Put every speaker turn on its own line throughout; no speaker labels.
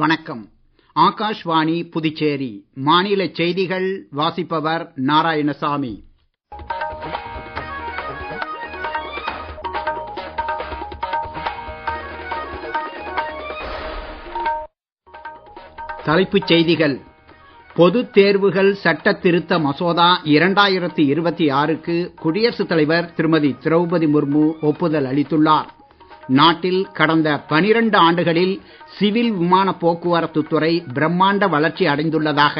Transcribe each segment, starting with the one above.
வணக்கம். ஆகாஷ்வாணி புதுச்சேரி மாநில செய்திகள் வாசிப்பவர் நாராயணசாமி. தலைப்புச் செய்திகள். பொதுத் தேர்வுகள் சட்ட திருத்த மசோதா 2026க்கு குடியரசுத் தலைவர் திருமதி திரௌபதி முர்மு ஒப்புதல் அளித்துள்ளார். நாட்டில் கடந்த 12 ஆண்டுகளில் சிவில் விமான போக்குவரத்து துறை பிரம்மாண்ட வளர்ச்சி அடைந்துள்ளதாக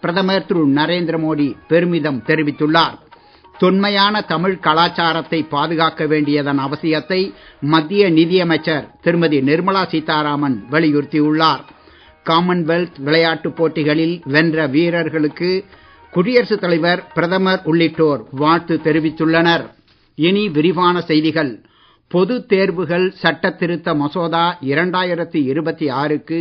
பிரதமர் திரு நரேந்திர மோடி பெருமிதம் தெரிவித்துள்ளார். தொன்மையான தமிழ் கலாச்சாரத்தை பாதுகாக்க வேண்டியதன் அவசியத்தை மத்திய நிதியமைச்சர் திருமதி நிர்மலா சீதாராமன் வலியுறுத்தியுள்ளார். காமன்வெல்த் விளையாட்டுப் போட்டிகளில் வென்ற வீரர்களுக்கு குடியரசுத் தலைவர், பிரதமர் உள்ளிட்டோர் வாழ்த்து தெரிவித்துள்ளனர். இனி விரிவான செய்திகள். பொதுத் தேர்வுகள் சட்ட திருத்த மசோதா 2026க்கு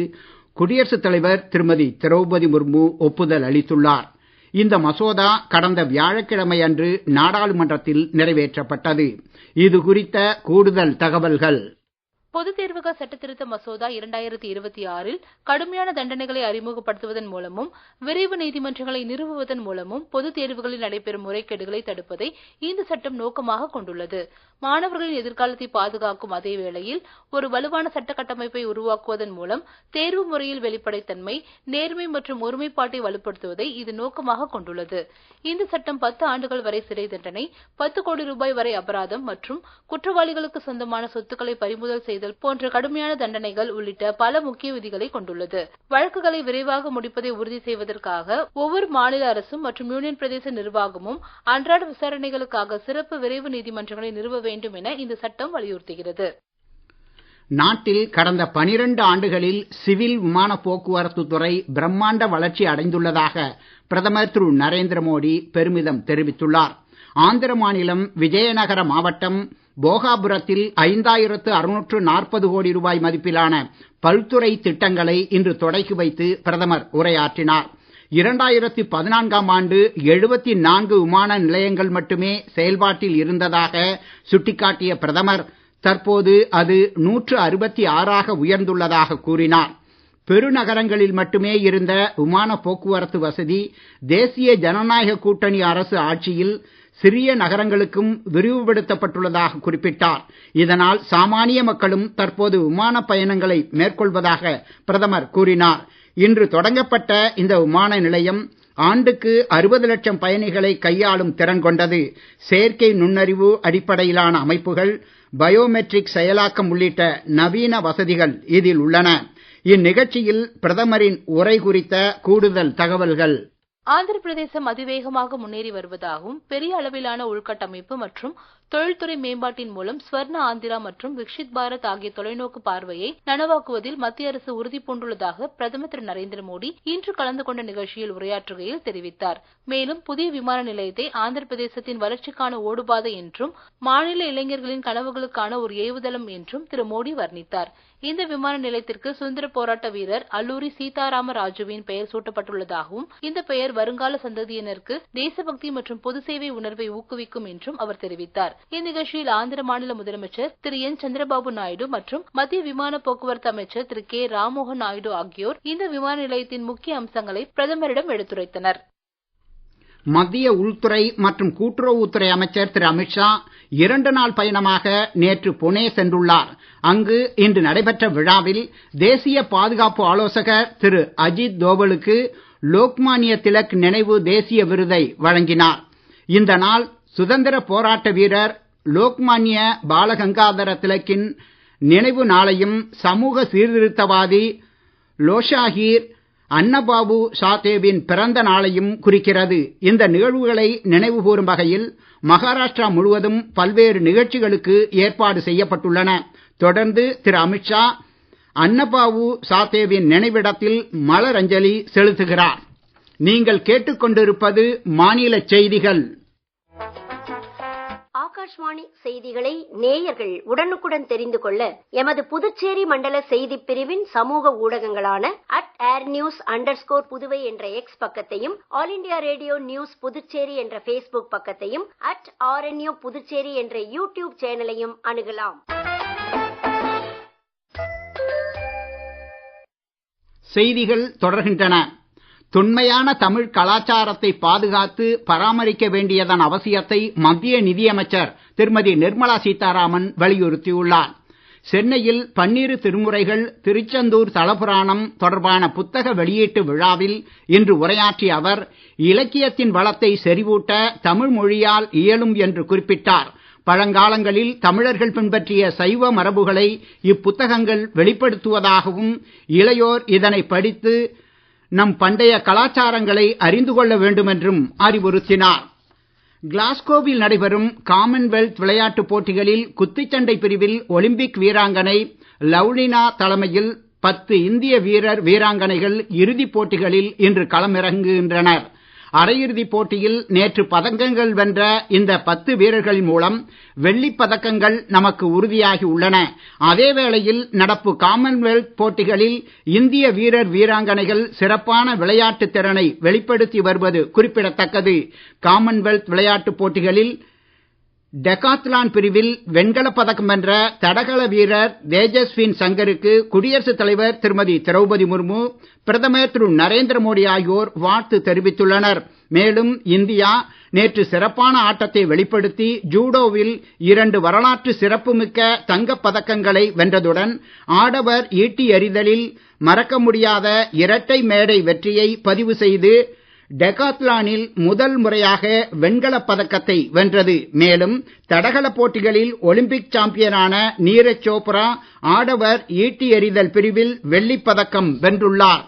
குடியரசுத் தலைவர் திருமதி திரௌபதி முர்மு ஒப்புதல் அளித்துள்ளார். இந்த மசோதா கடந்த வியாழக்கிழமை அன்று நாடாளுமன்றத்தில் நிறைவேற்றப்பட்டது. இது குறித்த கூடுதல் தகவல்கள்.
பொதுத் தேர்வுகள் சட்டத்திருத்த மசோதா 2026 கடுமையான தண்டனைகளை அறிமுகப்படுத்துவதன் மூலமும் விரைவு நீதிமன்றங்களை நிறுவுவதன் மூலமும் பொதுத் தேர்வுகளில் நடைபெறும் முறைகேடுகளை தடுப்பதை இந்த சட்டம் நோக்கமாக கொண்டுள்ளது. மாணவர்களின் எதிர்காலத்தை பாதுகாக்கும் அதே வேளையில் ஒரு வலுவான சட்ட கட்டமைப்பை உருவாக்குவதன் மூலம் தேர்வு முறையில் வெளிப்படைத்தன்மை, நேர்மை மற்றும் ஒருமைப்பாட்டை வலுப்படுத்துவதை இது நோக்கமாக கொண்டுள்ளது. இந்த சட்டம் 10 ஆண்டுகள் வரை சிறை தண்டனை, 10 கோடி ரூபாய் வரை அபராதம் மற்றும் குற்றவாளிகளுக்கு சொந்தமான சொத்துக்களை பறிமுதல் செய்தல் போன்ற கடுமையான தண்டனைகள் உள்ளிட்ட பல முக்கிய விதிகளை கொண்டுள்ளது. வழக்குகளை விரைவாக முடிப்பதை உறுதி செய்வதற்காக ஒவ்வொரு மாநில அரசும் மற்றும் யூனியன் பிரதேச நிர்வாகமும் அன்றாட விசாரணைகளுக்காக சிறப்பு விரைவு நீதிமன்றங்களை நிறுவ வேண்டும் என இந்த சட்டம் வலியுறுத்துகிறது.
நாட்டில் கடந்த 12 ஆண்டுகளில் சிவில் விமான போக்குவரத்து துறை பிரம்மாண்ட வளர்ச்சி அடைந்துள்ளதாக பிரதமர் திரு நரேந்திர மோடி பெருமிதம் தெரிவித்துள்ளார். ஆந்திர மாநிலம் விஜயநகர மாவட்டம் போகாபுரத்தில் 5640 கோடி ரூபாய் மதிப்பிலான பல்துறை திட்டங்களை இன்று தொடக்கி வைத்து பிரதமர் உரையாற்றினார். 2014ஆம் ஆண்டு 74 விமான நிலையங்கள் மட்டுமே செயல்பாட்டில் இருந்ததாக சுட்டிக்காட்டிய பிரதமர், தற்போது அது 166ஆக உயர்ந்துள்ளதாக கூறினார். பெருநகரங்களில் மட்டுமே இருந்த விமான போக்குவரத்து வசதி தேசிய ஜனநாயக கூட்டணி அரசு ஆட்சியில் சிறிய நகரங்களுக்கும் விரிவுபடுத்தப்பட்டுள்ளதாக குறிப்பிட்டார். இதனால் சாமானிய மக்களும் தற்போது விமான பயணங்களை மேற்கொள்வதாக பிரதமர் கூறினார். இன்று தொடங்கப்பட்ட இந்த விமான நிலையம் ஆண்டுக்கு 60 லட்சம் பயணிகளை கையாளும் திறன் கொண்டது. செயற்கை நுண்ணறிவு அடிப்படையிலான அமைப்புகள், பயோமெட்ரிக் செயலாக்கம் உள்ளிட்ட நவீன வசதிகள் இதில் உள்ளன. இந்நிகழ்ச்சியில் பிரதமரின் உரை குறித்த கூடுதல் தகவல்கள்.
ஆந்திர பிரதேசம் அதிவேகமாக முன்னேறி வருவதாகவும் பெரிய அளவிலான உள்கட்டமைப்பு மற்றும் தொழில்துறை மேம்பாட்டின் மூலம் ஸ்வர்ண ஆந்திரா மற்றும் விக்ஷித் பாரத் ஆகிய தொலைநோக்கு பார்வையை நனவாக்குவதில் மத்திய அரசு உறுதி பூண்டுள்ளதாக பிரதமர் திரு நரேந்திர மோடி இன்று கலந்து கொண்ட நிகழ்ச்சியில் உரையாற்றுகையில் தெரிவித்தார். மேலும் புதிய விமான நிலையத்தை ஆந்திர பிரதேசத்தின் வளர்ச்சிக்கான ஓடுபாதை என்றும் மாநில இளைஞர்களின் கனவுகளுக்கான ஒரு ஏவுதளம் என்றும் திரு மோடி வர்ணித்தார். இந்த விமான நிலையத்திற்கு சுதந்திர போராட்ட வீரர் அல்லூரி சீதாராம ராஜுவின் பெயர் சூட்டப்பட்டுள்ளதாகவும் இந்த பெயர் வருங்கால சந்ததியினருக்கு தேசபக்தி மற்றும் பொது சேவை உணர்வை ஊக்குவிக்கும் என்றும் அவர் தெரிவித்தார். இந்நிகழ்ச்சியில் ஆந்திர மாநில முதலமைச்சர் திரு என் சந்திரபாபு நாயுடு மற்றும் மத்திய விமான போக்குவரத்து அமைச்சர் திரு கே ராம்மோகன் நாயுடு ஆகியோர் இந்த விமான நிலையத்தின் முக்கிய அம்சங்களை பிரதமரிடம் எடுத்துரைத்தனர்.
மத்திய உள்துறை மற்றும் கூட்டுறவுத்துறை அமைச்சர் திரு அமித்ஷா 2 நாள் பயணமாக நேற்று புனே சென்றுள்ளார். அங்கு இன்று நடைபெற்ற விழாவில் தேசிய பாதுகாப்பு ஆலோசகர் திரு அஜித் தோவலுக்கு லோக்மான்ய திலக் நினைவு தேசிய விருதை வழங்கினார். இந்த நாள் சுதந்திர போராட்ட வீரர் லோக்மான்ய பாலகங்காதர திலக்கின் நினைவு நாளையும் சமூக சீர்திருத்தவாதி லோஷாஹீர் அன்னபாபு சாதேவின் பிறந்த நாளையும் குறிக்கிறது. இந்த நிகழ்வுகளை நினைவு கூறும் வகையில் மகாராஷ்டிரா முழுவதும் பல்வேறு நிகழ்ச்சிகளுக்கு ஏற்பாடு செய்யப்பட்டுள்ளன. தொடர்ந்து திரு அமித்ஷா அன்னபாபு சாதேவின் நினைவிடத்தில் மலரஞ்சலி செலுத்துகிறார். நீங்கள் கேட்டுக்கொண்டிருப்பது மாநில செய்திகள்.
ஆகாஷ்வாணி செய்திகளை நேயர்கள் உடனுக்குடன் தெரிந்து கொள்ள எமது புதுச்சேரி மண்டல செய்திப் பிரிவின் சமூக ஊடகங்களான @airnews_புதுவை என்ற எக்ஸ் பக்கத்தையும், all India radio news Puducherry என்ற பேஸ்புக் பக்கத்தையும், @RNU புதுச்சேரி என்ற யூடியூப் சேனலையும் அணுகலாம்.
செய்திகள் தொடர்கின்றன. தொன்மையான தமிழ் கலாச்சாரத்தை பாதுகாத்து பராமரிக்க வேண்டியதன் அவசியத்தை மத்திய நிதியமைச்சர் திருமதி நிர்மலா சீதாராமன் வலியுறுத்தியுள்ளார். சென்னையில் 12 திருமுறைகள் திருச்செந்தூர் தலபுராணம் தொடர்பான புத்தக வெளியீட்டு விழாவில் இன்று உரையாற்றிய அவர், இலக்கியத்தின் வளத்தை செறிவூட்ட தமிழ் மொழியால் இயலும் என்று குறிப்பிட்டார். பழங்காலங்களில் தமிழர்கள் பின்பற்றிய சைவ மரபுகளை இப்புத்தகங்கள் வெளிப்படுத்துவதாகவும், இளையோர் இதனை படித்து நம் பண்டைய கலாச்சாரங்களை அறிந்து கொள்ள வேண்டும் என்றும் அறிவுறுத்தினார். கிளாஸ்கோவில் நடைபெறும் காமன்வெல்த் விளையாட்டுப் போட்டிகளில் குத்துச்சண்டை பிரிவில் ஒலிம்பிக் வீராங்கனை லவ்லினா தலைமையில் 10 இந்திய வீரர் வீராங்கனைகள் இறுதிப் போட்டிகளில் இன்று களமிறங்குகின்றனர். அரையிறுதிப் போட்டியில் நேற்று பதக்கங்கள் வென்ற இந்த 10 வீரர்களின் மூலம் வெள்ளிப் பதக்கங்கள் நமக்கு உறுதியாகி உள்ளன. அதேவேளையில் நடப்பு காமன்வெல்த் போட்டிகளில் இந்திய வீரர் வீராங்கனைகள் சிறப்பான விளையாட்டுத் திறனை வெளிப்படுத்தி வருவது குறிப்பிடத்தக்கது. காமன்வெல்த் விளையாட்டுப் போட்டிகளில் டெகாத்லான் பிரிவில் வெண்கலப் பதக்கம் வென்ற தடகள வீரர் தேஜஸ்வின் சங்கருக்கு குடியரசுத் தலைவர் திருமதி திரௌபதி முர்மு, பிரதமர் திரு நரேந்திர மோடி ஆகியோர் வாழ்த்து தெரிவித்துள்ளனர். மேலும் இந்தியா நேற்று சிறப்பான ஆட்டத்தை வெளிப்படுத்தி ஜூடோவில் 2 வரலாற்று சிறப்புமிக்க தங்கப் பதக்கங்களை வென்றதுடன் ஆடவர் ஈட்டி எறிதலில் மறக்க முடியாத இரட்டை மேடை வெற்றியை பதிவு செய்து டெகாத்லானில் முதல் முறையாக வெண்கலப் பதக்கத்தை வென்றது. மேலும் தடகள போட்டிகளில் ஒலிம்பிக் சாம்பியனான நீரஜ் சோப்ரா ஆடவர் ஈட்டி எறிதல் பிரிவில் வெள்ளிப் பதக்கம் வென்றுள்ளார்.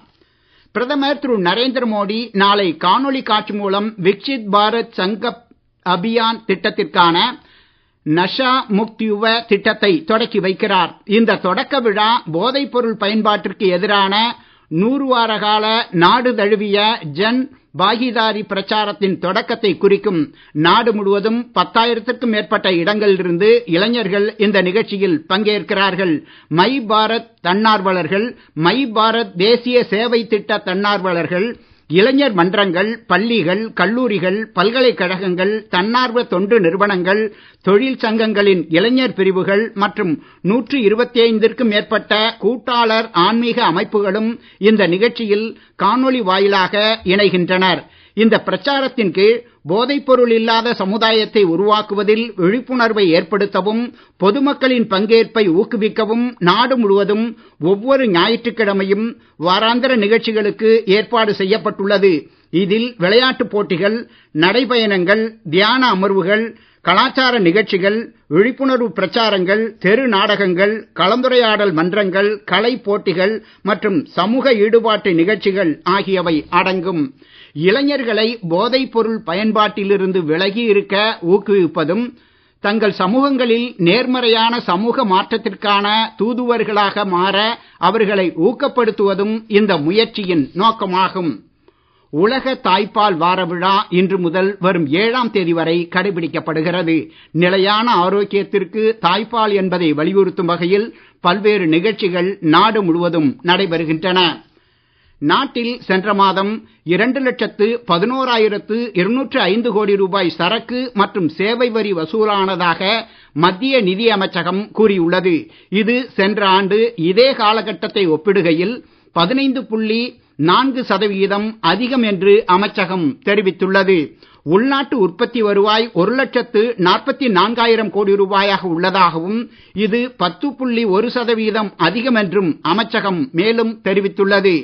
பிரதமர் திரு நரேந்திர மோடி நாளை காணொளி காட்சி மூலம் விக்சித் பாரத் சங்கல்ப் அபியான் திட்டத்திற்கான நஷா முக்த் யுவ திட்டத்தை தொடக்கி வைக்கிறார். இந்த தொடக்க விழா போதைப் பொருள் பயன்பாட்டிற்கு எதிரான 100 வார கால நாடு தழுவிய ஜன் பாகிதாரி பிரச்சாரத்தின் தொடக்கத்தை குறிக்கும். நாடு முழுவதும் 10,000க்கும் மேற்பட்ட இடங்களிலிருந்து இளைஞர்கள் இந்த நிகழ்ச்சியில் பங்கேற்கிறார்கள். மை பாரத் தன்னார்வலர்கள், மை பாரத் தேசிய சேவை திட்ட தன்னார்வலர்கள், இளைஞர் மன்றங்கள், பள்ளிகள், கல்லூரிகள், பல்கலைக்கழகங்கள், தன்னார்வ தொண்டு நிறுவனங்கள், தொழில் சங்கங்களின் இளைஞர் பிரிவுகள் மற்றும் 125க்கும் மேற்பட்ட கூட்டாளர் ஆன்மீக அமைப்புகளும் இந்த நிகழ்ச்சியில் காணொளி வாயிலாக இணைகின்றனர். இந்த பிரச்சாரத்தின் கீழ் போதைப் பொருள் இல்லாத சமுதாயத்தை உருவாக்குவதில் விழிப்புணர்வை ஏற்படுத்தவும் பொதுமக்களின் பங்கேற்பை ஊக்குவிக்கவும் நாடு முழுவதும் ஒவ்வொரு ஞாயிற்றுக்கிழமையும் வாராந்திர நிகழ்ச்சிகளுக்கு ஏற்பாடு செய்யப்பட்டுள்ளது. இதில் விளையாட்டுப் போட்டிகள், நடைபயணங்கள், தியான அமர்வுகள், கலாச்சார நிகழ்ச்சிகள், விழிப்புணர்வு பிரச்சாரங்கள், தெரு நாடகங்கள், கலந்துரையாடல் மன்றங்கள், கலை போட்டிகள் மற்றும் சமூக ஈடுபாட்டு நிகழ்ச்சிகள் ஆகியவை அடங்கும். இளைஞர்களை போதைப் பொருள் பயன்பாட்டிலிருந்து விலகி இருக்க ஊக்குவிப்பதும் தங்கள் சமூகங்களில் நேர்மறையான சமூக மாற்றத்திற்கான தூதுவர்களாக மாற அவர்களை ஊக்கப்படுத்துவதும் இந்த முயற்சியின் நோக்கமாகும். உலக தாய்ப்பால் வார விழா இன்று முதல் வரும் 7ஆம் தேதி வரை கடைபிடிக்கப்படுகிறது. நிலையான ஆரோக்கியத்திற்கு தாய்ப்பால் என்பதை வலியுறுத்தும் வகையில் பல்வேறு நிகழ்ச்சிகள் நாடு முழுவதும் நடைபெறுகின்றன. நாட்டில் சென்ற மாதம் 2,11,205 கோடி ரூபாய் சரக்கு மற்றும் சேவை வரி வசூலானதாக மத்திய நிதி அமைச்சகம் கூறியுள்ளது. இது சென்ற ஆண்டு இதே காலகட்டத்தை ஒப்பிடுகையில் 15.4% அதிகம் என்று அமைச்சகம் தெரிவித்துள்ளது. உள்நாட்டு உற்பத்தி வருவாய் 1,44,000 கோடி ரூபாயாக உள்ளதாகவும் இது 10.1% அதிகம் என்றும் அமைச்சகம் மேலும் தெரிவித்துள்ளது.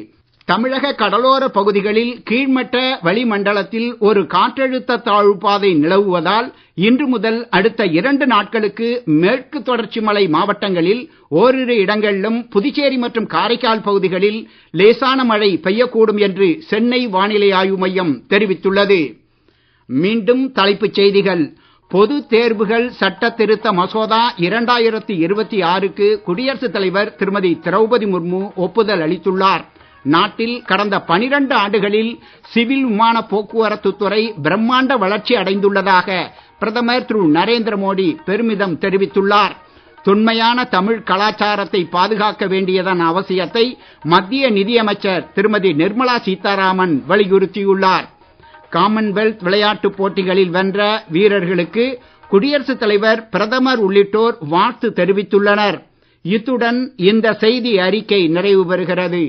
தமிழக கடலோர பகுதிகளில் கீழ்மட்ட வளிமண்டலத்தில் ஒரு காற்றழுத்த தாழ்வுப்பாதை நிலவுவதால் இன்று முதல் அடுத்த 2 நாட்களுக்கு மேற்கு தொடர்ச்சி மலை மாவட்டங்களில் ஓரிரு இடங்களிலும் புதுச்சேரி மற்றும் காரைக்கால் பகுதிகளில் லேசான மழை பெய்யக்கூடும் என்று சென்னை வானிலை ஆய்வு மையம் தெரிவித்துள்ளது. மீண்டும் தலைப்புச் செய்திகள். பொது தேர்வுகள் சட்ட திருத்த மசோதா 2026க்கு குடியரசுத் தலைவர் திருமதி திரௌபதி முர்மு ஒப்புதல் அளித்துள்ளார். நாட்டில் கடந்த 12 ஆண்டுகளில் சிவில் விமான போக்குவரத்து துறை பிரம்மாண்ட வளர்ச்சி அடைந்துள்ளதாக பிரதமர் திரு நரேந்திர மோடி பெருமிதம் தெரிவித்துள்ளார். தொன்மையான தமிழ் கலாச்சாரத்தை பாதுகாக்க வேண்டியதன் அவசியத்தை மத்திய நிதியமைச்சர் திருமதி நிர்மலா சீதாராமன் வலியுறுத்தியுள்ளார். காமன்வெல்த் விளையாட்டுப் போட்டிகளில் வென்ற வீரர்களுக்கு குடியரசுத் தலைவர், பிரதமர் உள்ளிட்டோர் வாழ்த்து தெரிவித்துள்ளனர். இத்துடன் இந்த செய்தி அறிக்கை நிறைவு பெறுகிறது.